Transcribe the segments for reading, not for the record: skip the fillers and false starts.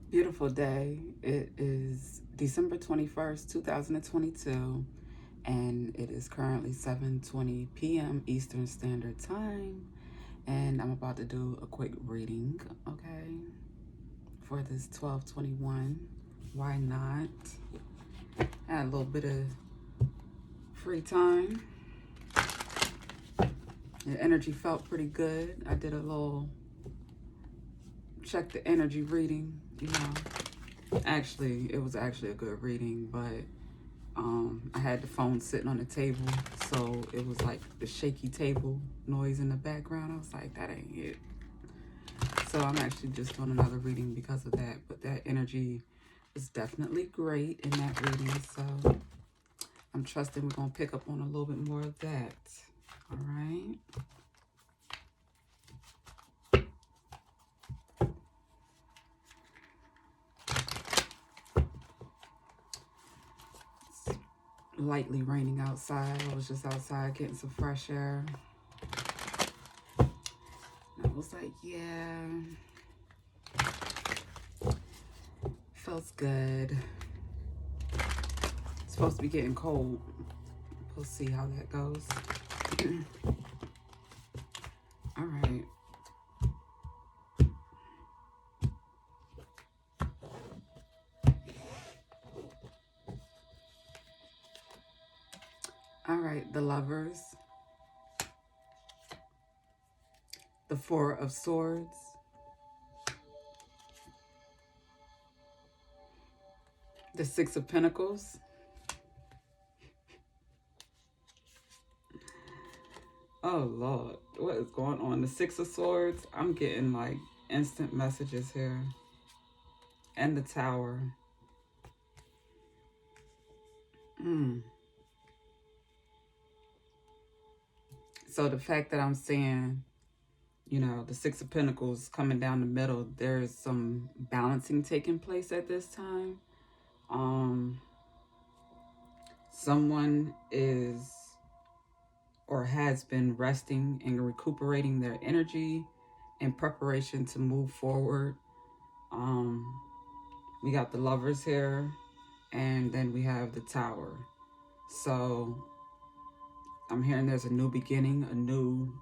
Beautiful day. It is December 21st, 2022, and it is currently 7:20 p.m. Eastern Standard Time. And I'm about to do a quick reading, okay, for this 1221. Why not? I had a little bit of free time. The energy felt pretty good. I did a little check the energy reading, you know. Actually, it was actually a good reading, but I had the phone sitting on the table, so it was like the shaky table noise in the background. I was like, that ain't it. So I'm actually just doing another reading because of that. But that energy was definitely great in that reading. So I'm trusting we're going to pick up on a little bit more of that. All right. It's lightly raining outside. I was just outside getting some fresh air. I was like, yeah, feels good. It's supposed to be getting cold. We'll see how that goes. All right. All right, the Lovers, the Four of Swords, the Six of Pentacles. Oh, Lord. What is going on? The Six of Swords. I'm getting like instant messages here. And the Tower. So the fact that I'm seeing, you know, the Six of Pentacles coming down the middle, there's some balancing taking place at this time. Someone is or has been resting and recuperating their energy in preparation to move forward. We got the Lovers here, and then we have the Tower. So I'm hearing there's a new beginning, a new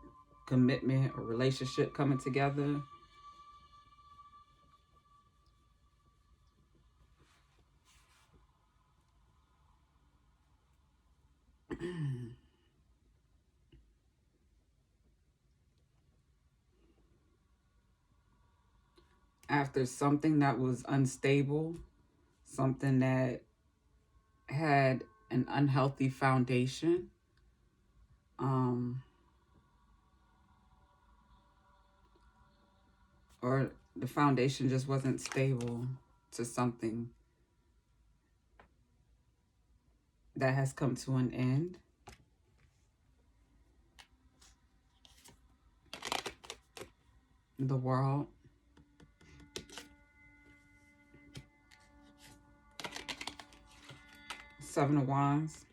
commitment or relationship coming together. After something that was unstable, something that had an unhealthy foundation, or the foundation just wasn't stable to something that has come to an end. The World. Seven of Wands.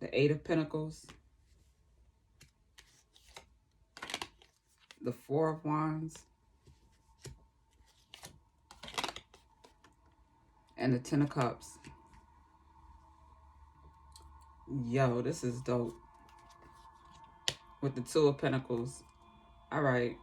The Eight of Pentacles. The Four of Wands. And the Ten of Cups. Yo, this is dope. With the Two of Pentacles. All right.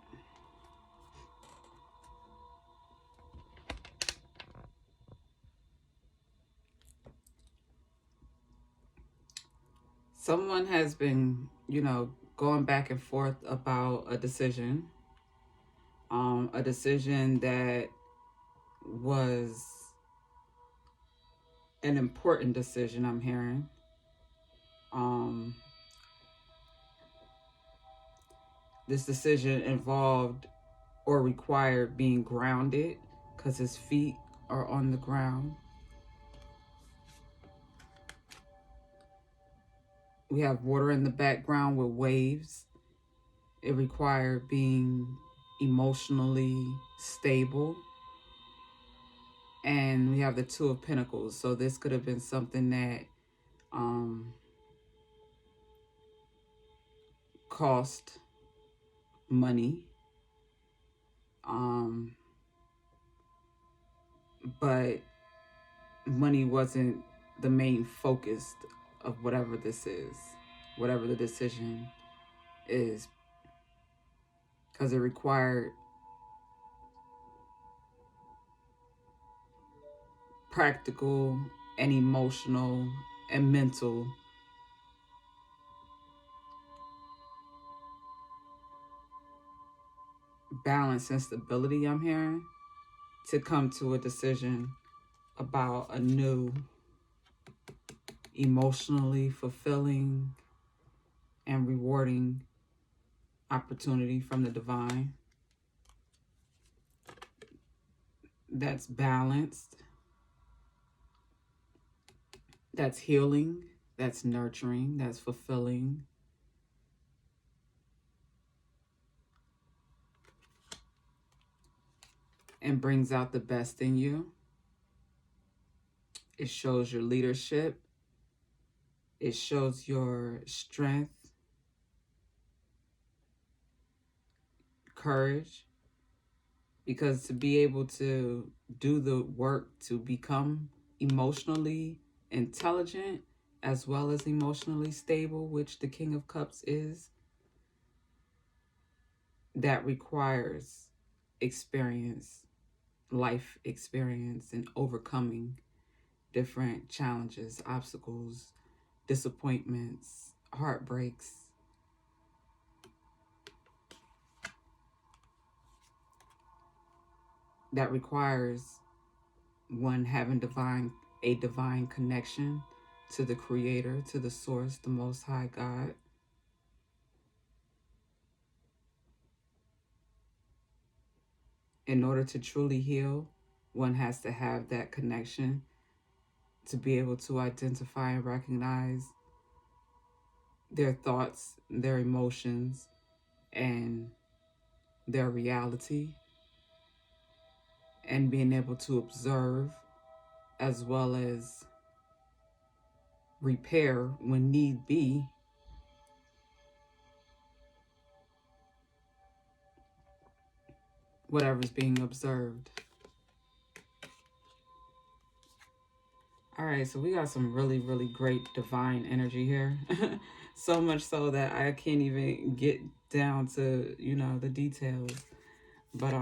Someone has been, you know, going back and forth about a decision. A decision that was an important decision, I'm hearing. This decision involved or required being grounded because his feet are on the ground. We have water in the background with waves. It required being emotionally stable. And we have the Two of Pentacles. So this could have been something that cost money. But money wasn't the main focus of whatever this is, whatever the decision is, because it required practical and emotional and mental balance and stability, I'm hearing, to come to a decision about a new, emotionally fulfilling and rewarding opportunity from the divine that's balanced, that's healing, that's nurturing, that's fulfilling, and brings out the best in you. It shows your leadership. It shows your strength, courage, because to be able to do the work to become emotionally intelligent as well as emotionally stable, which the King of Cups is, that requires experience, life experience, and overcoming different challenges, obstacles, disappointments, heartbreaks. That requires one having a divine connection to the Creator, to the Source, the Most High God. In order to truly heal, one has to have that connection to be able to identify and recognize their thoughts, their emotions, and their reality, and being able to observe as well as repair when need be whatever's being observed. All right, so we got some really, really great divine energy here. So much so that I can't even get down to, the details. But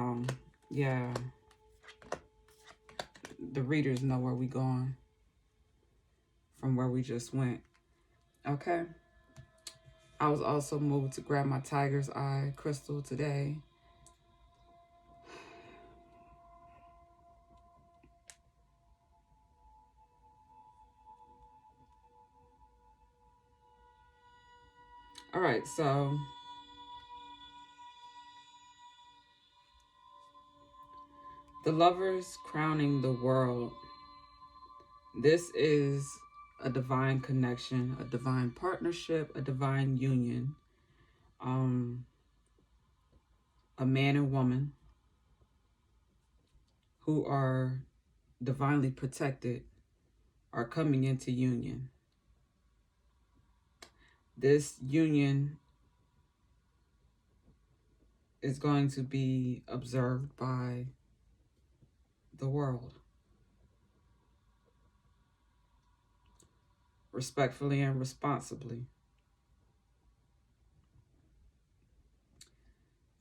yeah, the readers know where we going from where we just went. Okay. I was also moved to grab my tiger's eye crystal today. All right, so the lovers crowning the world. This is a divine connection, a divine partnership, a divine union. A man and woman who are divinely protected are coming into union. This union is going to be observed by the world respectfully and responsibly.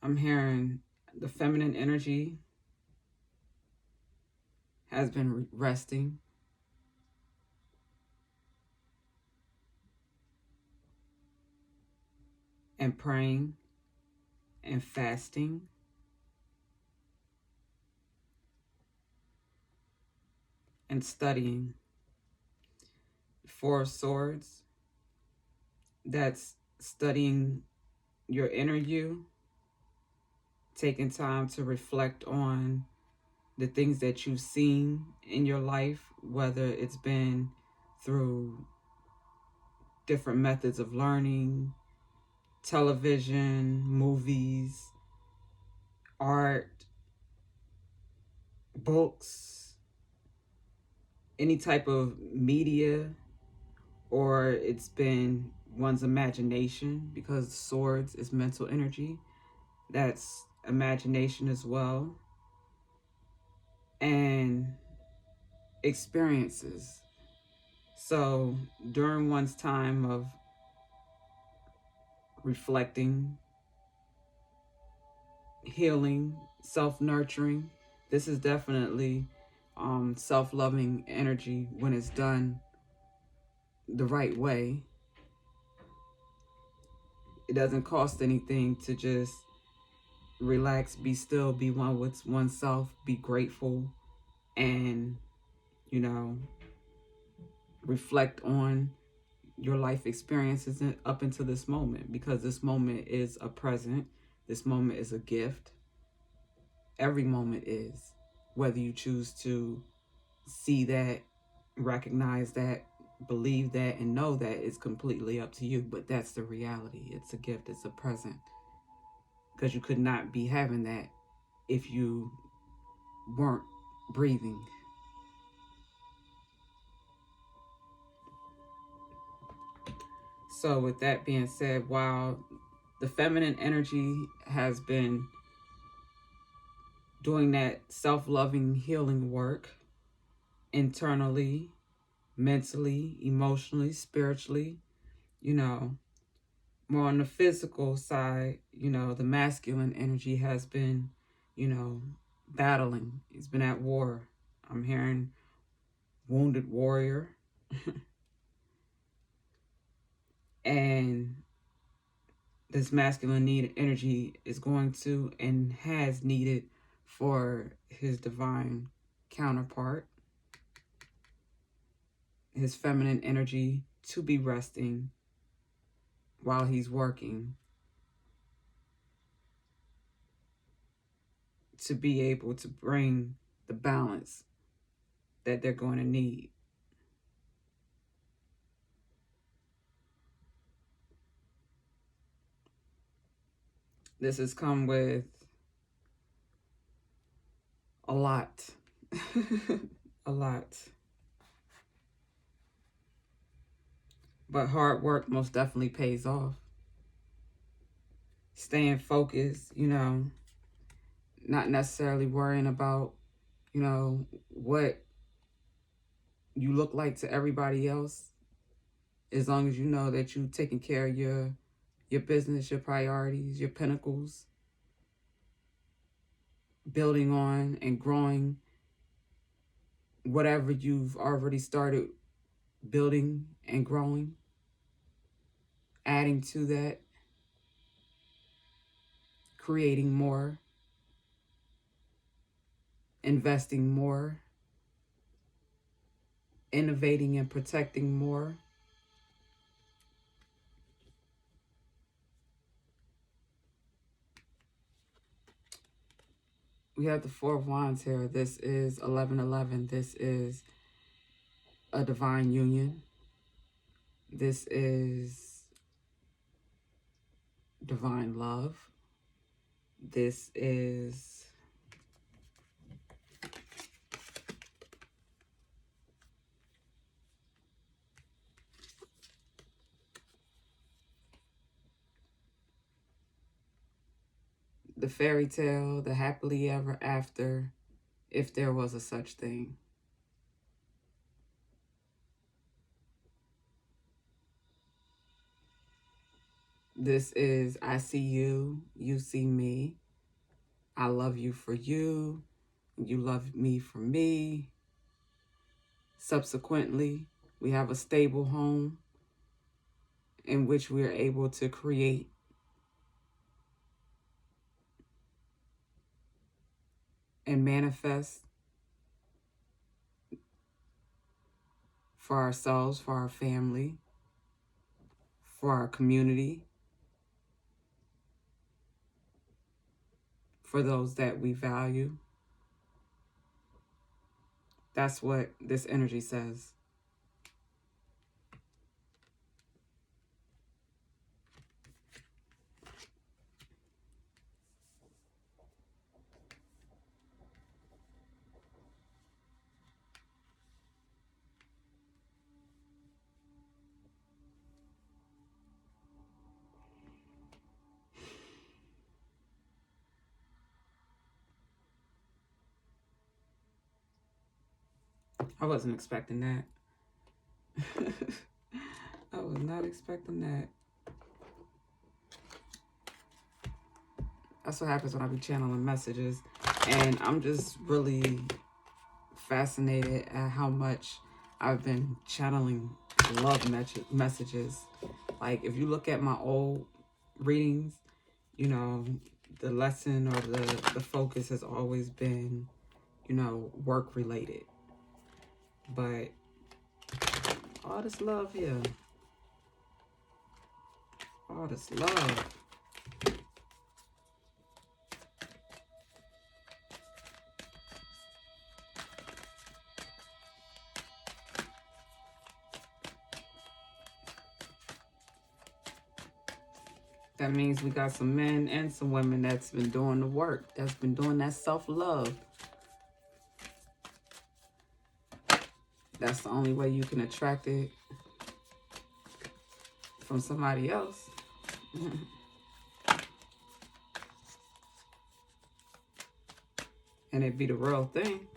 I'm hearing the feminine energy has been resting. And praying and fasting. And studying. Four of Swords. That's studying your inner you. Taking time to reflect on the things that you've seen in your life, whether it's been through different methods of learning, television, movies, art, books, any type of media, or it's been one's imagination, because swords is mental energy. That's imagination as well, and experiences. So during one's time of reflecting, healing, self-nurturing, this is definitely self-loving energy when it's done the right way. It doesn't cost anything to just relax, be still, be one with oneself, be grateful, and, you know, reflect on your life experiences up until this moment, because this moment is a present. This moment is a gift. Every moment is. Whether you choose to see that, recognize that, believe that, and know that, is completely up to you. But that's the reality. It's a gift. It's a present. Because you could not be having that if you weren't breathing. So with that being said, while the feminine energy has been doing that self-loving healing work internally, mentally, emotionally, spiritually, you know, more on the physical side, you know, the masculine energy has been, you know, battling. He's been at war. I'm hearing wounded warrior. And this masculine energy is going to and has needed for his divine counterpart, his feminine energy, to be resting while he's working, to be able to bring the balance that they're going to need. This has come with a lot, a lot. But hard work most definitely pays off. Staying focused, you know, not necessarily worrying about, you know, what you look like to everybody else, as long as you know that you're taking care of your business, your priorities, your pinnacles, building on and growing whatever you've already started building and growing, adding to that, creating more, investing more, innovating and protecting more. We have the Four of Wands here. This is 1111. This is a divine union. This is divine love. This is the fairy tale, the happily ever after, if there was a such thing. This is I see you, you see me. I love you for you, you love me for me. Subsequently, we have a stable home in which we are able to create and manifest for ourselves, for our family, for our community, for those that we value. That's what this energy says. I wasn't expecting that. I was not expecting that. That's what happens when I be channeling messages. And I'm just really fascinated at how much I've been channeling love messages. Like, if you look at my old readings, you know, the lesson or the focus has always been, you know, work related. But all this love here, all this love. That means we got some men and some women that's been doing the work, that's been doing that self-love. That's the only way you can attract it from somebody else. And it be the real thing.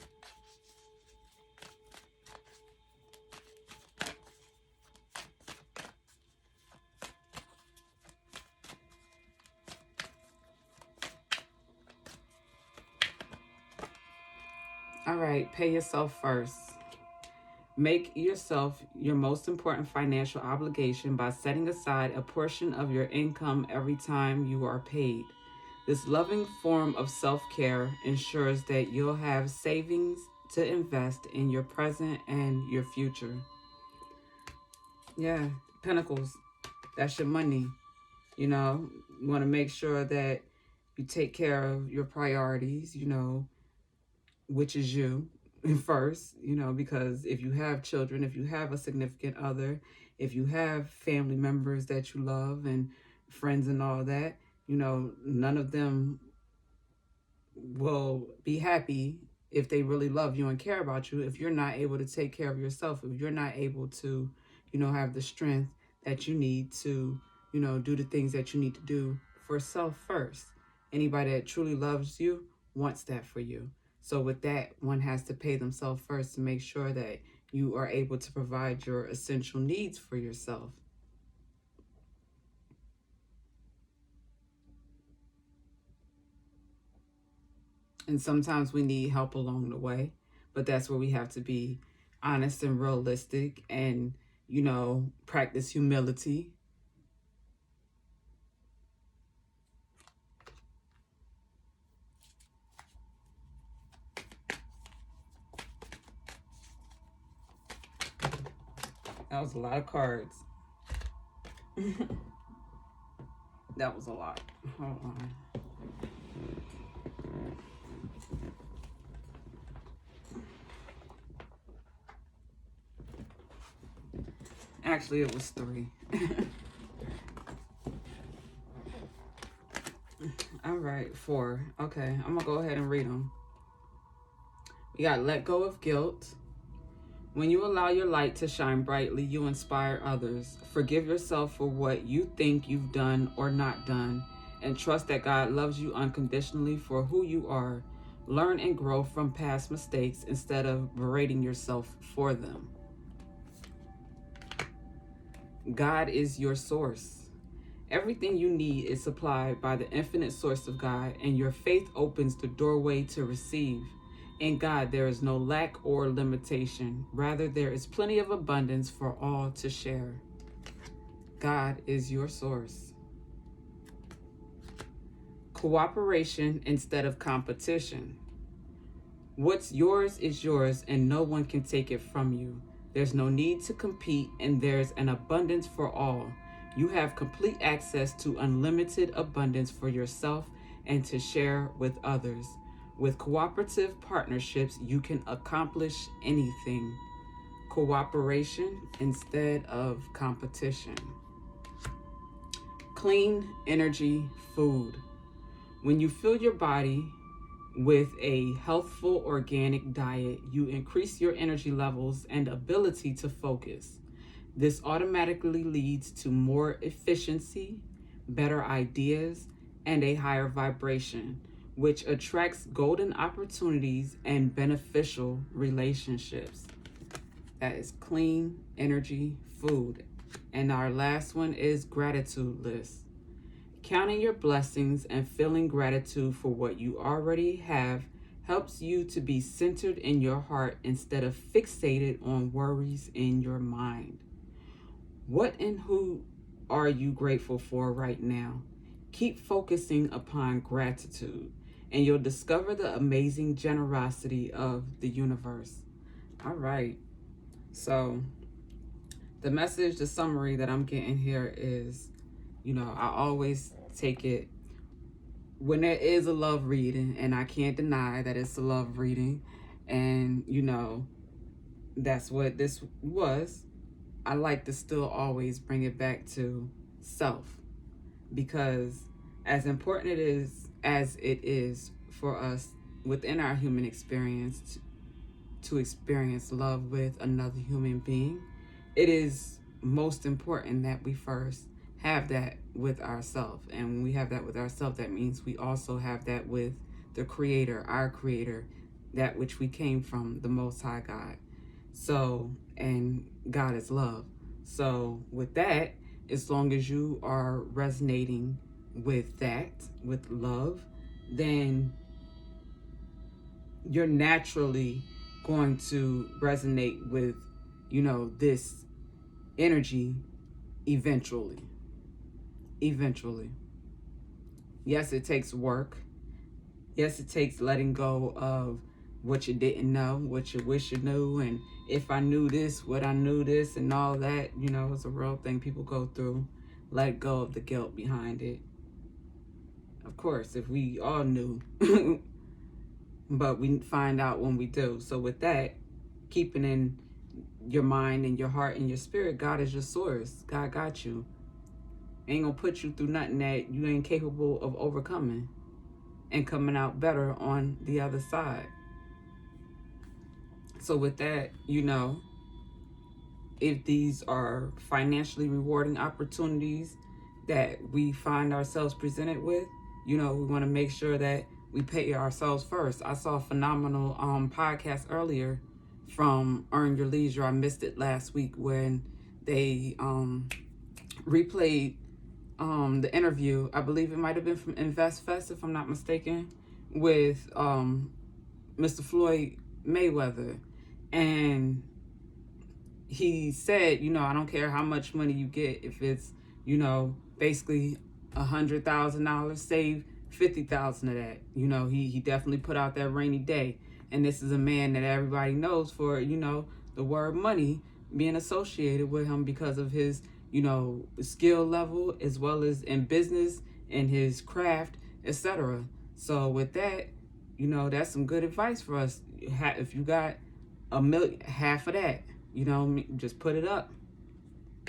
All right, pay yourself first. Make yourself your most important financial obligation by setting aside a portion of your income every time you are paid. This loving form of self-care ensures that you'll have savings to invest in your present and your future. Yeah, Pentacles, that's your money. You know, you want to make sure that you take care of your priorities, you know, which is you first, you know, because if you have children, if you have a significant other, if you have family members that you love and friends and all that, you know, none of them will be happy if they really love you and care about you if you're not able to take care of yourself, if you're not able to, you know, have the strength that you need to, you know, do the things that you need to do for self first. Anybody that truly loves you wants that for you. So with that, one has to pay themselves first to make sure that you are able to provide your essential needs for yourself. And sometimes we need help along the way, but that's where we have to be honest and realistic and, you know, practice humility. That was a lot of cards. That was a lot. Hold on. Actually, it was 3. All right, 4. Okay, I'm gonna go ahead and read them. We got let go of guilt. When you allow your light to shine brightly, you inspire others. Forgive yourself for what you think you've done or not done, and trust that God loves you unconditionally for who you are. Learn and grow from past mistakes instead of berating yourself for them. God is your source. Everything you need is supplied by the infinite source of God, and your faith opens the doorway to receive. In God, there is no lack or limitation. Rather, there is plenty of abundance for all to share. God is your source. Cooperation instead of competition. What's yours is yours, and no one can take it from you. There's no need to compete, and there's an abundance for all. You have complete access to unlimited abundance for yourself and to share with others. With cooperative partnerships, you can accomplish anything. Cooperation instead of competition. Clean energy food. When you fill your body with a healthful organic diet, you increase your energy levels and ability to focus. This automatically leads to more efficiency, better ideas, and a higher vibration, which attracts golden opportunities and beneficial relationships. That is clean energy food. And our last one is gratitude list. Counting your blessings and feeling gratitude for what you already have helps you to be centered in your heart instead of fixated on worries in your mind. What and who are you grateful for right now? Keep focusing upon gratitude, and you'll discover the amazing generosity of the universe. All right. So, the message, the summary that I'm getting here is, I always take it when there is a love reading, and I can't deny that it's a love reading, and, that's what this was. I like to still always bring it back to self, because as important as it is for us within our human experience to experience love with another human being, it is most important that we first have that with ourselves. And when we have that with ourselves, that means we also have that with the Creator, our Creator, that which we came from, the Most High God. So, and God is love. So with that, as long as you are resonating with that, with love, then you're naturally going to resonate with, this energy eventually. Eventually. Yes, it takes work. Yes, it takes letting go of what you didn't know, what you wish you knew, and if I knew this, what I knew this, and all that, it's a real thing people go through. Let go of the guilt behind it. Of course, if we all knew, but we find out when we do. So with that, keeping in your mind and your heart and your spirit, God is your source. God got you. Ain't gonna put you through nothing that you ain't capable of overcoming and coming out better on the other side. So with that, if these are financially rewarding opportunities that we find ourselves presented with, we want to make sure that we pay ourselves first. I saw a phenomenal podcast earlier from Earn Your Leisure. I missed it last week when they replayed the interview. I believe it might have been from Invest Fest, if I'm not mistaken, with Mr. Floyd Mayweather. And he said, I don't care how much money you get, if it's, basically $100,000, save 50,000 of that. He definitely put out that rainy day. And this is a man that everybody knows for, the word money being associated with him because of his, skill level, as well as in business and his craft, etc. So with that, that's some good advice for us. If you got half of that, just put it up.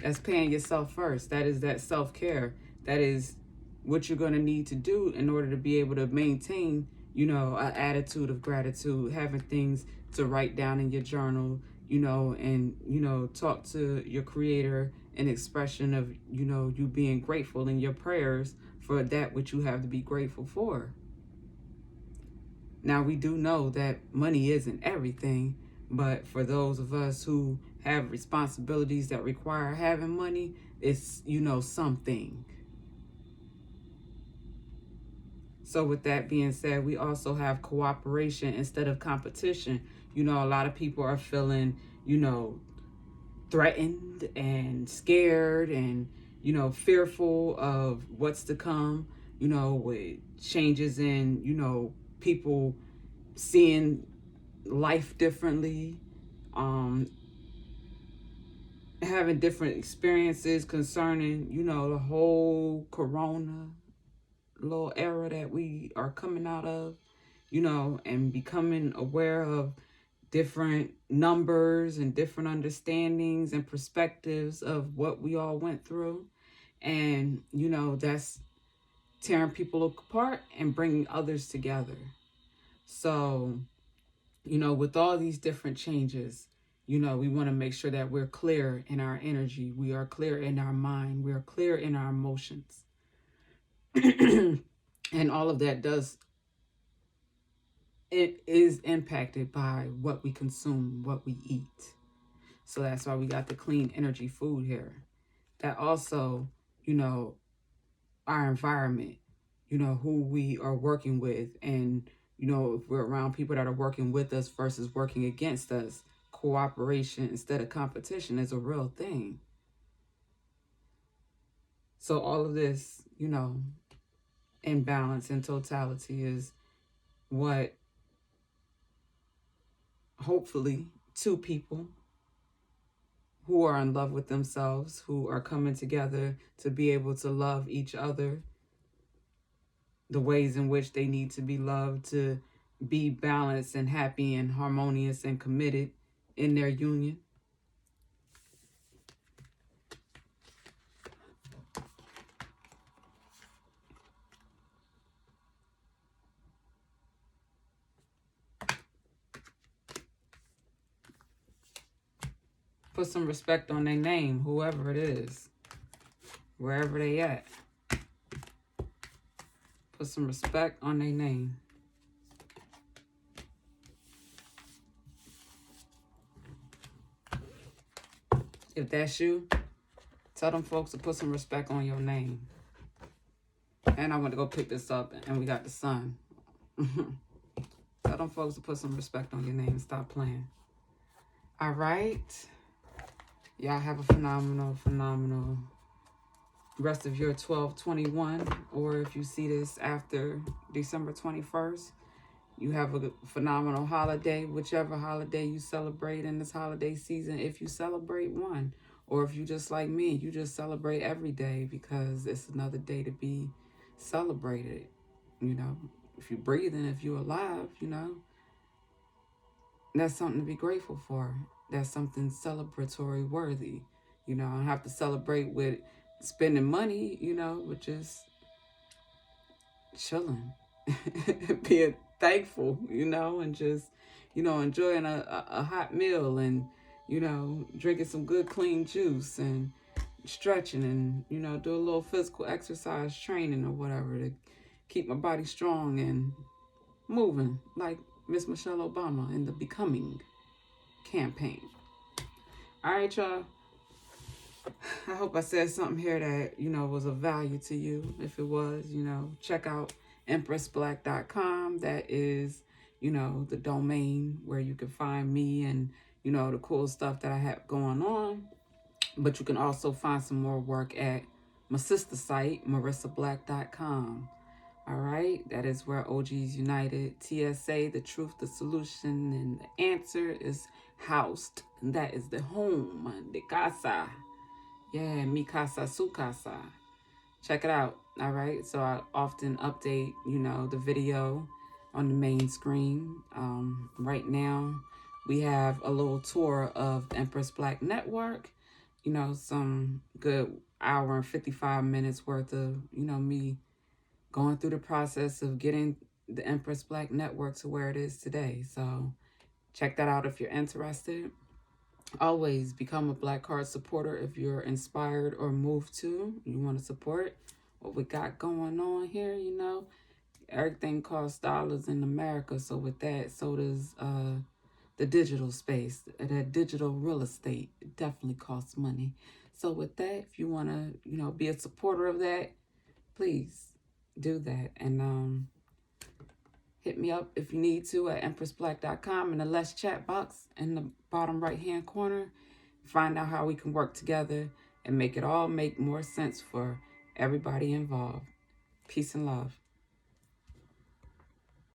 That's paying yourself first. That is that self-care. That is what you're going to need to do in order to be able to maintain, an attitude of gratitude, having things to write down in your journal, and, talk to your Creator, an expression of, you being grateful in your prayers for that which you have to be grateful for. Now, we do know that money isn't everything, but for those of us who have responsibilities that require having money, it's, something. So with that being said, we also have cooperation instead of competition. A lot of people are feeling, threatened and scared and, fearful of what's to come, with changes in, people seeing life differently, having different experiences concerning, the whole corona little era that we are coming out of, and becoming aware of different numbers and different understandings and perspectives of what we all went through. And, that's tearing people apart and bringing others together. So, with all these different changes, we want to make sure that we're clear in our energy. We are clear in our mind. We are clear in our emotions. And all of that it is impacted by what we consume, what we eat. So that's why we got the clean energy food here. That also, you know, our environment, you know, who we are working with, and, you know, if we're around people that are working with us versus working against us, cooperation instead of competition is a real thing. So all of this, you know, in balance and totality is what hopefully two people who are in love with themselves, who are coming together to be able to love each other the ways in which they need to be loved, to be balanced and happy and harmonious and committed in their union. Put some respect on their name, whoever it is, wherever they at. Put some respect on their name. If that's you, tell them folks to put some respect on your name. And I went to go pick this up, and we got the sun. Tell them folks to put some respect on your name and stop playing. All right. Y'all have a phenomenal rest of your 12/21. Or if you see this after December 21st, you have a phenomenal holiday, whichever holiday you celebrate in this holiday season. If you celebrate one, or if you just like me, you just celebrate every day because it's another day to be celebrated. You know, if you're breathing, if you're alive, you know, that's something to be grateful for. That's something celebratory worthy. You know, I don't have to celebrate with spending money, you know, but just chilling, being thankful, you know, and just, you know, enjoying a hot meal and, you know, drinking some good clean juice and stretching and, you know, do a little physical exercise training or whatever to keep my body strong and moving like Miss Michelle Obama in the Becoming campaign. All right, y'all. I hope I said something here that, you know, was of value to you. If it was, you know, check out EmpressBlack.com. That is, you know, the domain where you can find me and, you know, the cool stuff that I have going on. But you can also find some more work at my sister site, MarissaBlack.com. All right, that is where OGs United, TSA, the truth, the solution, and the answer is housed. And that is the home, the casa. Yeah, mi casa, su casa. Check it out. All right, so I often update, you know, the video on the main screen. Right now, we have a little tour of Empress Black Network. You know, some good hour and 55 minutes worth of, you know, me going through the process of getting the Empress Black Network to where it is today. So check that out if you're interested. Always become a Black Card supporter if you're inspired or moved to. You want to support what we got going on here, you know. Everything costs dollars in America. So with that, so does the digital space. That digital real estate, it definitely costs money. So with that, if you want to, you know, be a supporter of that, please do that. And hit me up if you need to at EmpressBlack.com in the Let's Chat box in the bottom right-hand corner. Find out how we can work together and make it all make more sense for everybody involved. Peace and love.